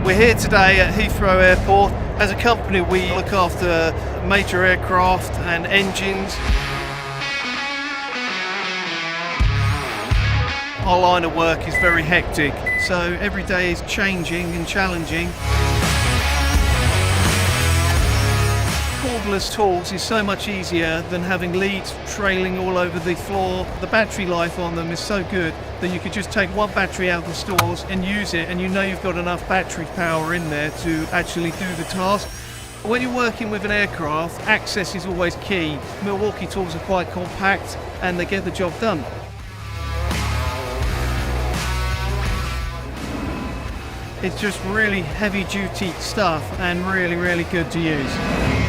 We're here today at Heathrow Airport. As a company, we look after major aircraft and engines. Our line of work is very hectic, so every day is changing and challenging. Cordless tools is so much easier than having leads trailing all over the floor. The battery life on them is so good that you could just take one battery out of the stores and use it, and you know you've got enough battery power in there to actually do the task. When you're working with an aircraft, access is always key. MILWAUKEE tools are quite compact and they get the job done. It's just really heavy duty stuff and really good to use.